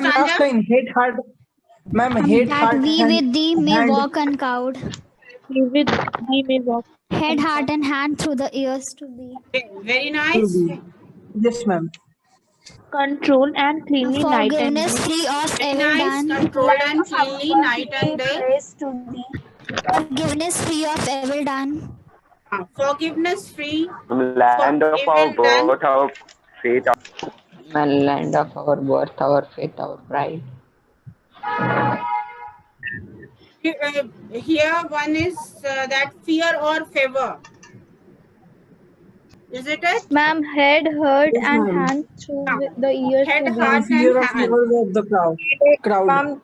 Last line, hate heart. Ma'am, hate That heart we and with thee may hand. walk uncowed. We with we may walk. Head, heart, and hand through the ears to be. Very To nice. be. Yes, ma'am. Control and cleanly night and Forgiveness day. free of Very evil nice. done. Controlled and cleanly night and day. Forgiveness free of evil done. Forgiveness free Land for of our evil done. birth, our faith, Land of our birth, our faith, our pride. Here one is that fear or favor. Is it? Ma'am, head, heart, Yes, and ma'am. hand through the ears Head, to be. heart, and Fear of hand. evil of the crowd.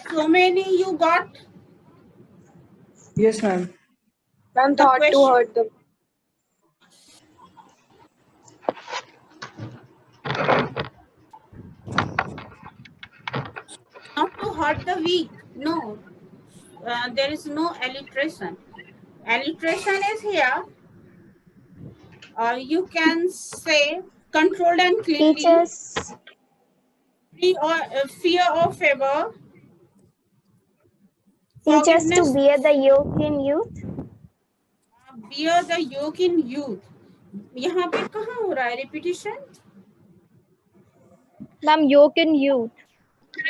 So many you got. Yes, ma'am. Ma'am, The question. Not to hurt the weak. No. There is no alliteration. Alliteration is here. You can say controlled and cleanly. Teachers. Free or fear or favor. Teachers to Forgiveness. bear the yoke in youth. Bear the yoke in youth. यहाँ पे कहाँ हो रहा है repetition? Ma'am, yoke in youth.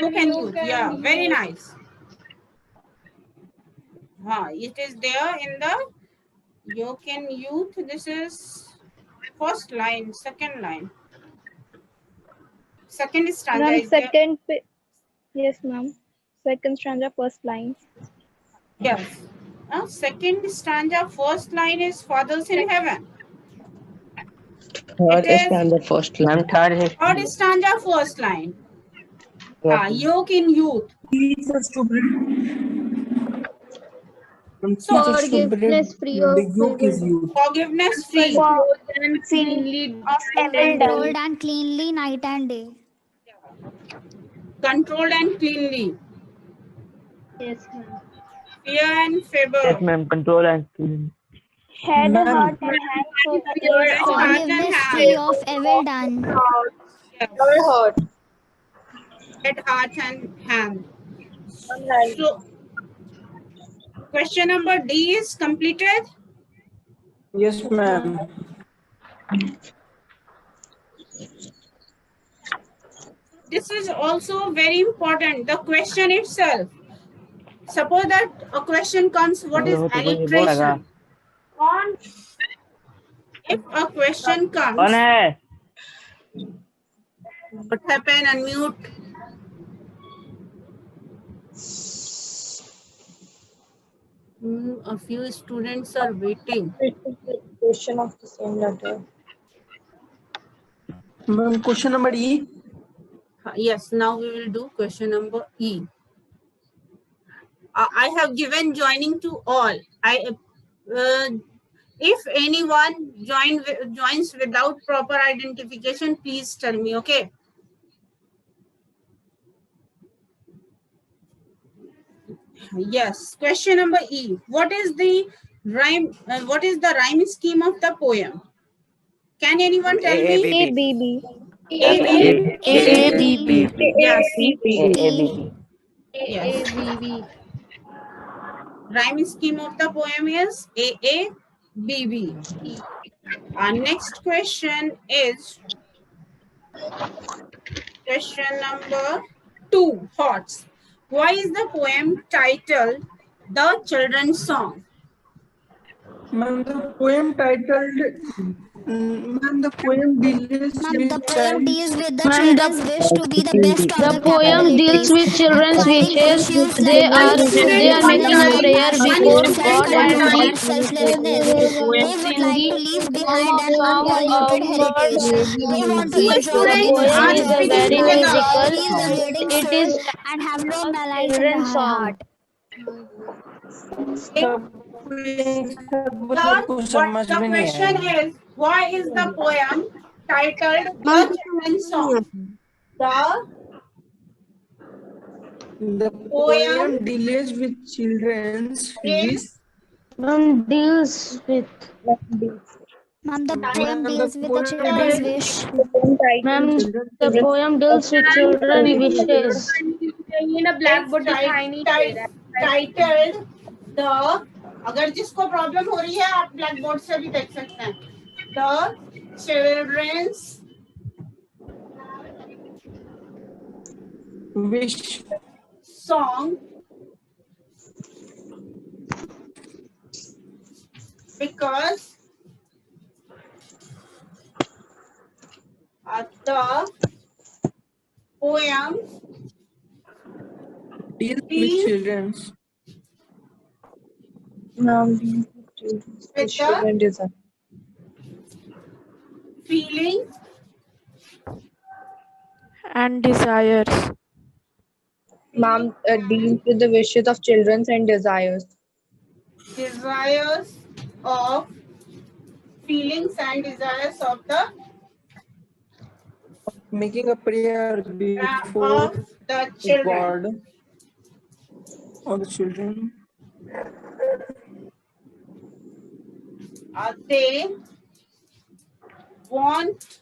Yoke and youth. Yeah, very nice. It is there in the yoke and youth. This is first line, second line. Second stanza Ma'am, is there. Yes, ma'am. Second stanza, first line. Yes. Second stanza, first line is fathers in heaven. Third stanza, first line. Third stanza, first line. Yoke in youth. Teachers to Forgiveness free of the yoke is youth. Forgiveness free. Controlled and cleanly night and day. Controlled and cleanly. Yes, ma'am. Fear and favor. Yes, ma'am. Control and clean. Head, heart, and hand through the ears to be. Forgiveness free of evil done. Yes. Head, heart, and hand. So, question number D is completed. Yes, ma'am. This is also very important. The question itself. Suppose that a question comes, what is alliteration? If a question comes, what happened? Unmute. A few students are waiting. Question of the same letter. Ma'am, question number E. Yes, now we will do question number E. I have given joining to all. If anyone joins without proper identification, please tell me, okay? Yes, question number E. What is the rhyme? What is the rhyme scheme of the poem? Can anyone tell me? ABB. ABB. Yes. Yes. Rhyme scheme of the poem is AABB. Our next question is question number 2, Thoughts. Why is the poem titled The Children's Song? Ma'am, the poem titled. Ma'am, the poem deals with The poem deals with the Ma'am, children's wish to be the best of The poem deals with children's wishes. They are making a prayer before God and the selflessness. They would like to leave behind an unpolluted heritage. They want to enjoy the poem innocence is of a very children, musical. feel the reading It soul, is and have no malice in the children's song. heart. What the question is, why is the poem titled The Children's Song? The poem deals with children's wish. Deals with Ma'am, the Ma'am, poem the deals with the poem children's deals- wish. Ma'am, the poem deals with children wishes. Titled the, अगर जिसको problem हो रही है आप black board से भी देख सकते हैं, the children's wish song because the poem deals with deals children's with the feeling and desires. Ma'am, deals with the wishes of children and desires. desires of feelings and desires of the making a prayer before of the children. God or the children. They want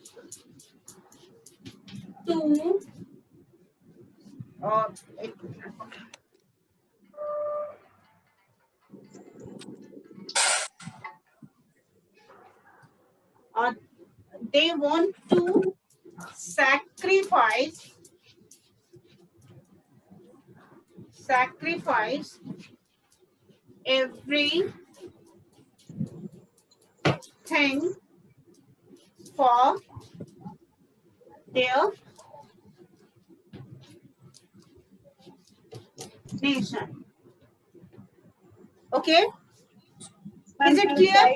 to they want to sacrifice everything for their nation. Okay? Is it clear?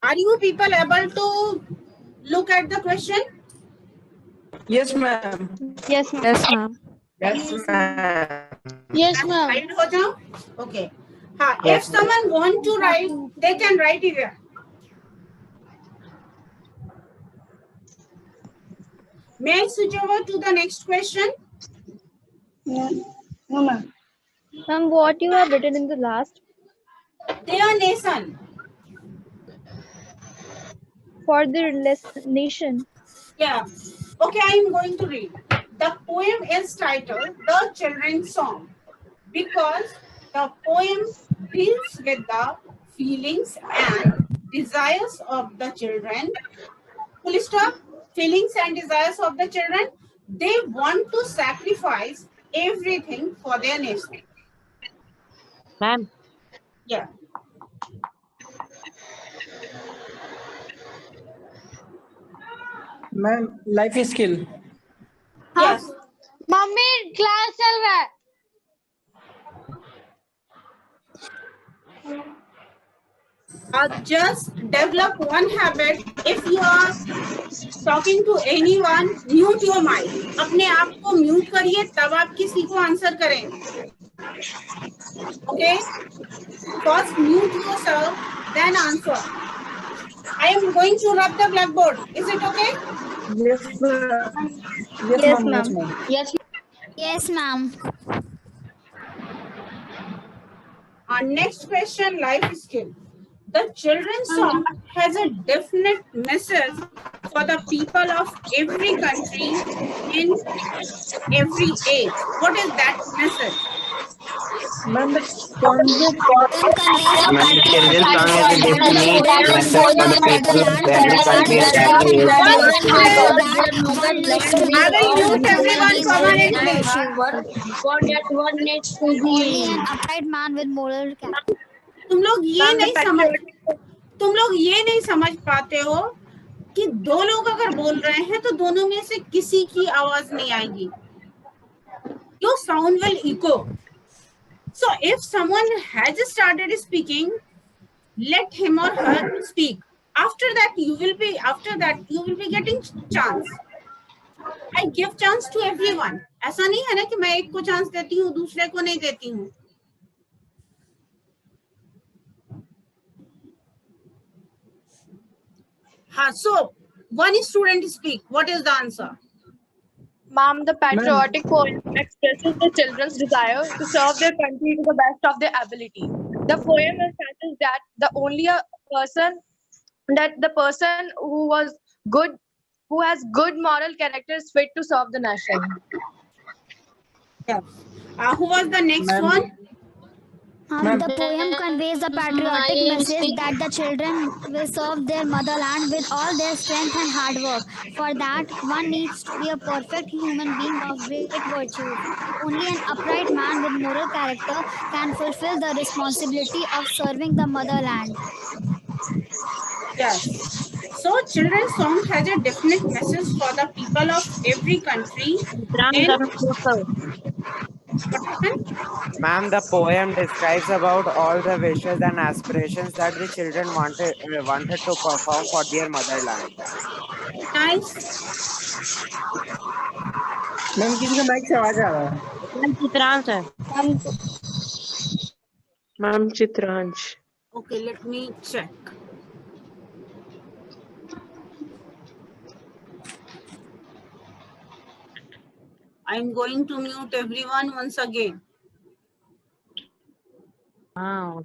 Are you people able to look at the question? Yes, ma'am. Yes, ma'am. Yes, ma'am. Yes, ma'am. Write ho jao? Okay. If someone want to write, they can write it here. May I switch over to the next question? No, ma'am. Ma'am, what you have written in the last? Their nation. For the nation. Yeah. Okay, I am going to read. The poem is titled The Children's Song because the poem deals with the feelings and desires of the children. Full stop. Feelings and desires of the children. They want to sacrifice everything for their nation. Ma'am. Yeah. Ma'am, life is skill. Yes. Mummy class चल रहा है. Just develop one habit. If you are talking to anyone, mute your mic. अपने आप को mute करिए, तब आप किसी को आंसर करें. Okay? First mute yourself, then answer. I am going to rub the blackboard. Is it okay? Yes, ma'am. Yes, ma'am. Yes. Yes, ma'am. Our next question, life skill. The children's song has a definite message for the people of every country in every age. What is that message? Ma'am, the concept Ma'am, the children's song has a definite message for the people of every country and every age. I will mute everyone permanently. Only an upright man with moral character. तुम लोग ये नहीं समझ पाते हो कि दो लोग अगर बोल रहे हैं तो दोनों में से किसी की आवाज नहीं आएगी. Your sound will echo. So if someone has started speaking, let him or her speak. After that you will be getting chance. I give chance to everyone. ऐसा नहीं है ना कि मैं एक को chance देती हूँ दूसरे को नहीं देती हूँ. So one student speak. What is the answer? Ma'am, the patriotic poem expresses the children's desire to serve their country to the best of their ability. The poem is that the only a person that the person who was good, who has good moral character is fit to serve the nation. Yes. Who was the next Ma'am. one? The poem conveys the patriotic message that the children will serve their motherland with all their strength and hard work. For that, one needs to be a perfect human being of great virtues. Only an upright man with moral character can fulfill the responsibility of serving the motherland. Yes. So children's song has a definite message for the people of every country. Then what happened? Ma'am, the poem describes about all the wishes and aspirations that the children wanted to perform for their motherland. Nice. Ma'am किसी का mic से आवाज आ रहा है? चित्रांश है। Ma'am Chitransh. Okay, let me check. I'm going to mute everyone once again. Wow.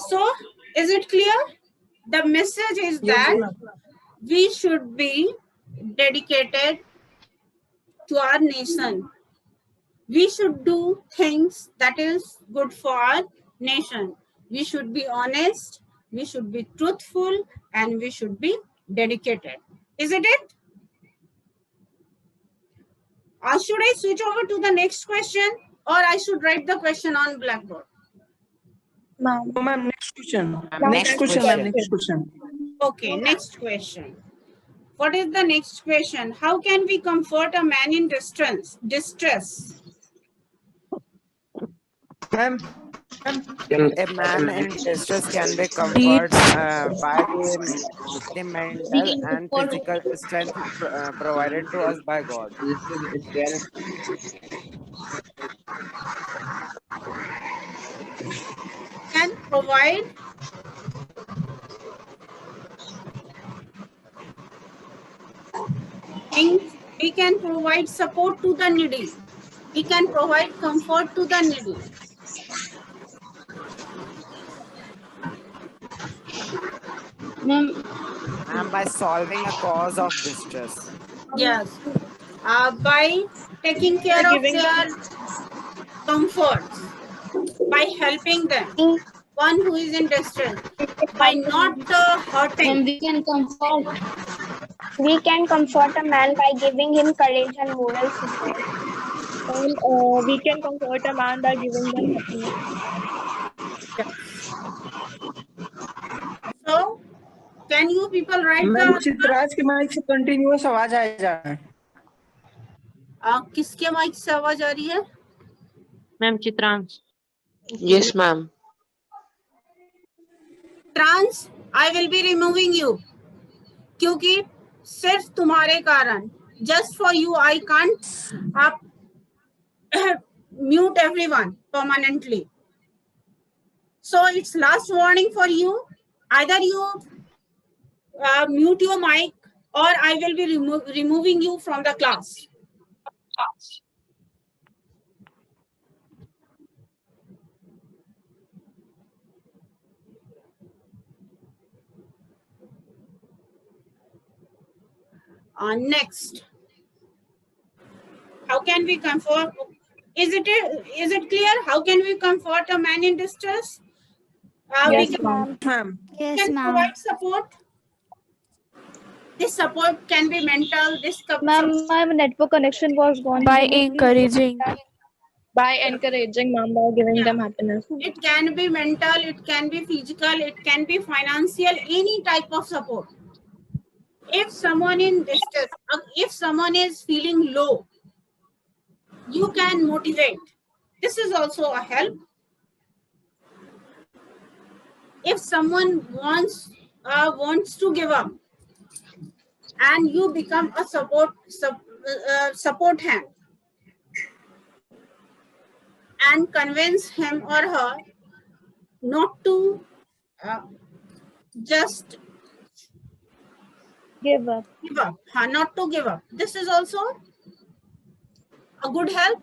So, is it clear? The message is that we should be dedicated to our nation. We should do things that is good for our nation. We should be honest, we should be truthful, and we should be dedicated. Isn't it? Should I switch over to the next question, or I should write the question on blackboard? Ma'am. No, ma'am, next question. Next question. Next question. Okay, next question. What is the next question? How can we comfort a man in distress? Ma'am, A man in distress can be comforted by the mental and physical strength provided to us by God. Can provide things. We can provide support to the needy. We can provide comfort to the needy. And by solving a cause of distress. Yes. By taking care of their comforts, by helping them, one who is in distress, by not hurting. We can comfort a man by giving him courage and moral support. And we can comfort a man by giving them happiness. So, can you people write ma'am the Chitransh के mic से continuous आवाज आ जा रहा है. किसके mic से आवाज आ रही है? मैम चित्रांश। Yes, ma'am. ट्रांस, I will be removing you. क्योंकि सिर्फ तुम्हारे कारण, just for you, I can't mute everyone permanently. So it's last warning for you. Either you mute your mic, or I will be removing you from the class. Next, how can we comfort? Is it clear? How can we comfort a man in distress? Yes, we ma'am. Yes, can ma'am. provide support. This support can be mental. Ma'am, my network connection was gone. By encouraging. By encouraging, ma'am, by giving them happiness. It can be mental, it can be physical, it can be financial, any type of support. If someone in distress, if someone is feeling low, you can motivate. This is also a help. If someone wants to give up, and you become a support hand and convince him or her not to just Give up. give up, not to give up. This is also a good help.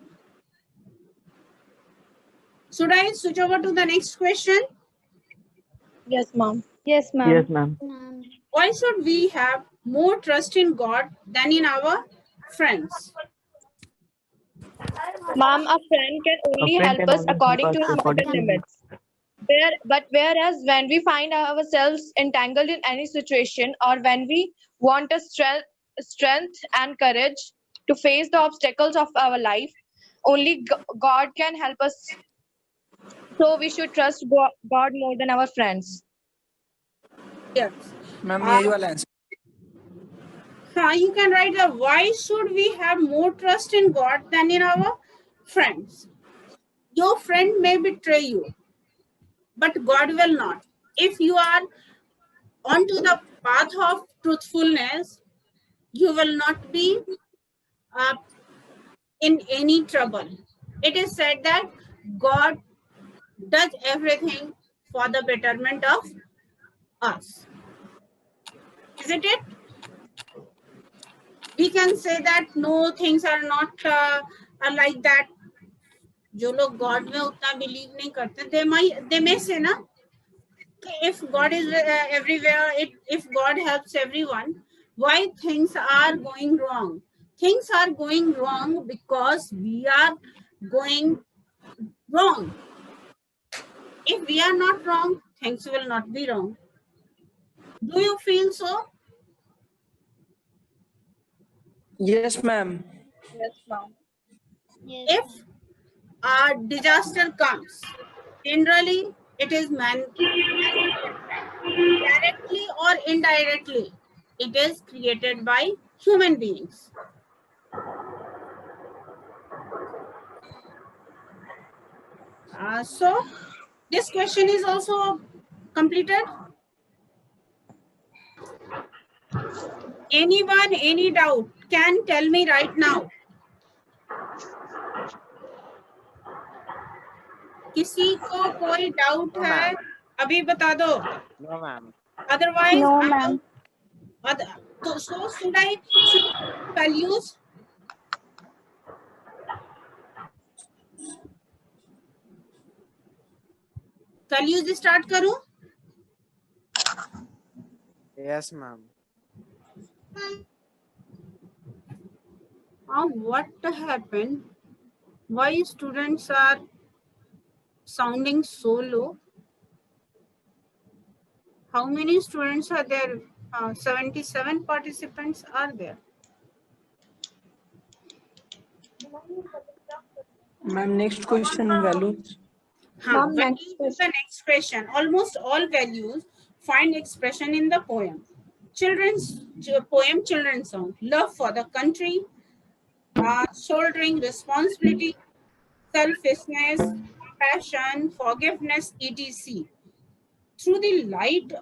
Should I switch over to the next question? Yes, ma'am. Yes, ma'am. Yes, ma'am. Why should we have more trust in God than in our friends? Ma'am, a friend can only friend help can us only according help to us certain according to limits. Whereas when we find ourselves entangled in any situation, or when we want a strength and courage to face the obstacles of our life, only God can help us. So we should trust God more than our friends. Yes. Ma'am यही वाला answer. You can write why should we have more trust in God than in our friends? Your friend may betray you, but God will not. If you are onto the path of truthfulness, you will not be in any trouble. It is said that God does everything for the betterment of us. Isn't it? We can say that no, things are not are like that. जो लोग God में उतना believe नहीं करते, they may say ना, if God is everywhere, if God helps everyone, why things are going wrong? Things are going wrong because we are going wrong. If we are not wrong, things will not be wrong. Do you feel so? Yes, ma'am. Yes, ma'am. If a disaster comes, generally it is directly or indirectly, it is created by human beings. So this question is also completed. Anyone, any doubt can tell me right now. किसी को कोई doubt No, है ma'am. अभी बता दो. No, ma'am. Otherwise, No, ma'am. so should I values? values start करूं? Yes, ma'am. What happened? Why students are sounding so low? How many students are there? 77 participants are there. Ma'am, next question values. Ma'am, Values is the next question. Almost all values find expression in the poem. Children's song. Love for the country, shouldering responsibility, selfishness, passion, forgiveness, etc. Through the light,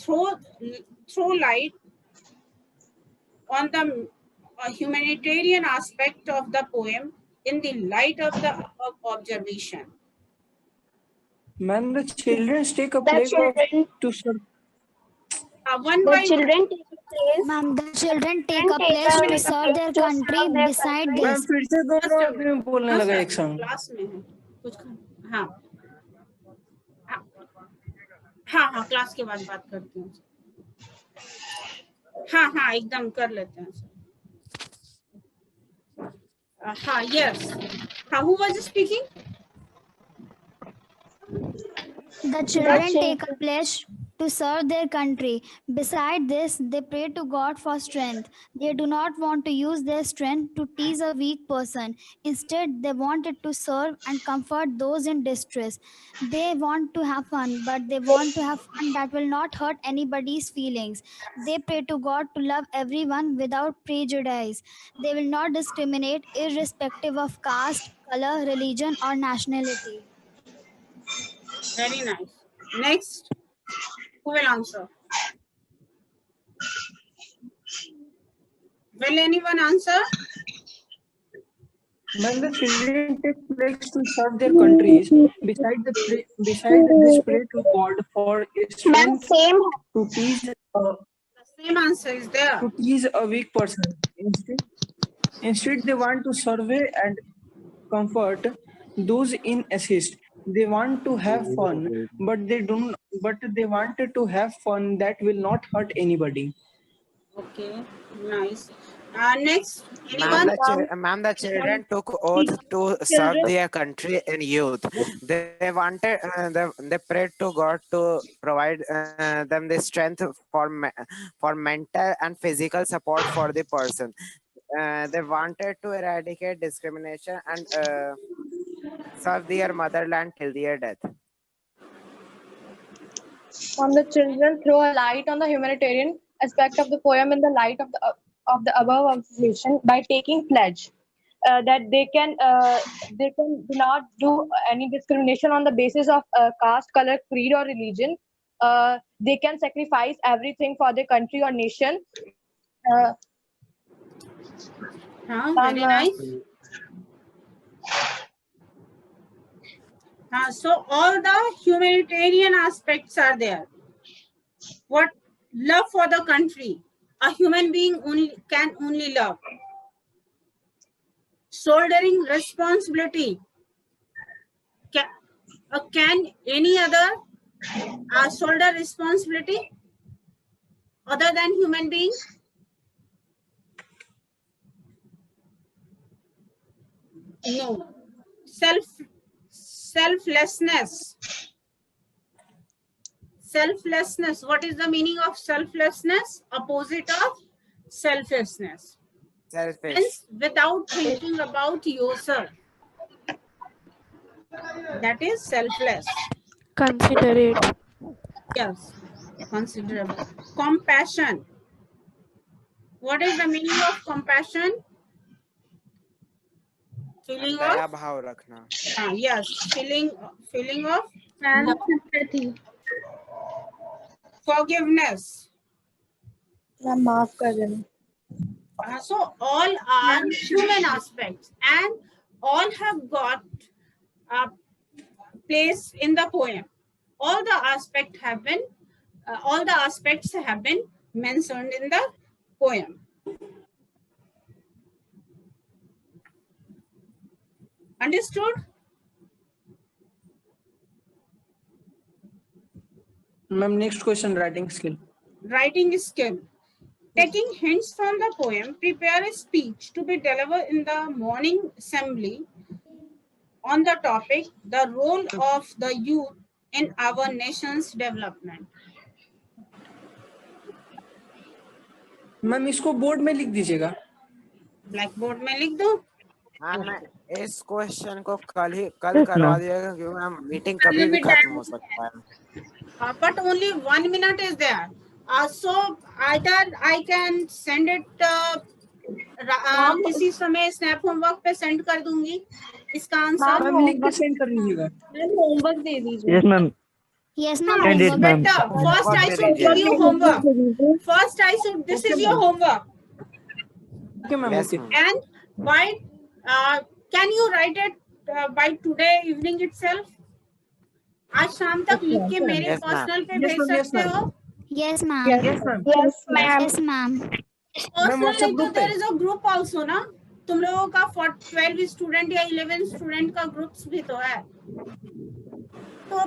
throw light on the humanitarian aspect of the poem in the light of the observation. Ma'am, the children take a The pledge children, to serve. One the by children take a place. Ma'am, the children take a Children take pledge to a serve their pledge to country serve their beside country. Ma'am this. फिर से दोनों आदमी बोलने लगा एक संग. Class में है कुछ. हाँ हाँ हाँ क्लास के बाद बात करते हैं. हाँ हाँ एकदम कर लेते हैं. हाँ yes. Who was speaking? The children take a pledge to serve their country. Beside this, they pray to God for strength. They do not want to use their strength to tease a weak person. Instead, they want it to serve and comfort those in distress. They want to have fun, but they want to have fun that will not hurt anybody's feelings. They pray to God to love everyone without prejudice. They will not discriminate irrespective of caste, color, religion, or nationality. Very nice. Next, who will answer? Will anyone answer? When the children take pledge to serve their countries, beside this pray to God for Ma'am, strength same. to tease The same answer is there. to tease a weak person. Instead, they want to survey and comfort those in assist. They want to have fun, but they don't. But they wanted to have fun that will not hurt anybody. Okay, nice. Next, Ma'am, anyone? the children took oath to serve their country in youth. They wanted, they prayed to God to provide them the strength for mental and physical support for the person. They wanted to eradicate discrimination and serve their motherland till their death. The children throw a light on the humanitarian aspect of the poem in the light of the above observation by taking pledge that they can do not do any discrimination on the basis of caste, color, creed, or religion. They can sacrifice everything for their country or nation. Very nice. So all the humanitarian aspects are there. What? Love for the country. A human being can only love. Shouldering responsibility. Can any other shoulder responsibility other than human being? No. Selflessness. Selflessness. What is the meaning of selflessness? Opposite of selfishness. Selfish. Hence, without thinking about yourself. That is selfless. Considerate. Yes, considerable. Compassion. What is the meaning of compassion? Feeling Daya of भाव रखना. yes, feeling of Sympathy. forgiveness. माफ कर देना. So all are human aspects, and all have got a place in the poem. All the aspects have been mentioned in the poem. Understood? Ma'am, next question, writing skill. Writing skill. Taking hints from the poem, prepare a speech to be delivered in the morning assembly on the topic, the role of the youth in our nation's development. Ma'am इसको board में लिख दीजिएगा. Black board में लिख दो. हाँ, मैं इस क्वेश्चन को कल करवा दिएगा क्योंकि मैम मीटिंग कभी भी खत्म हो सकता है. But only 1 minute is there. So either I can send it किसी समय स्नैप होमवर्क पे सेंड कर दूंगी इसका आंसर. मैम लिख के सेंड कर दीजिएगा. होमवर्क दे दीजिए. Yes, ma'am. Yes, ma'am. Send it, ma'am. First I should give you homework. This is your homework. Okay, ma'am. Yes, Okay. ma'am. And why can you write it by today evening itself? आज शाम तक लिख के मेरे Yes, ma'am. Personal पे Yes, भेज ma'am. Yes, सकते ma'am. हो. Yes, ma'am. Yes, ma'am. Yes, ma'am. Yes, ma'am. Personal WhatsApp तो group देयर पे. इज अ ग्रुप आल्सो ना. तुम लोगों का 12 स्टूडेंट या 11 स्टूडेंट का ग्रुप्स भी तो है. तो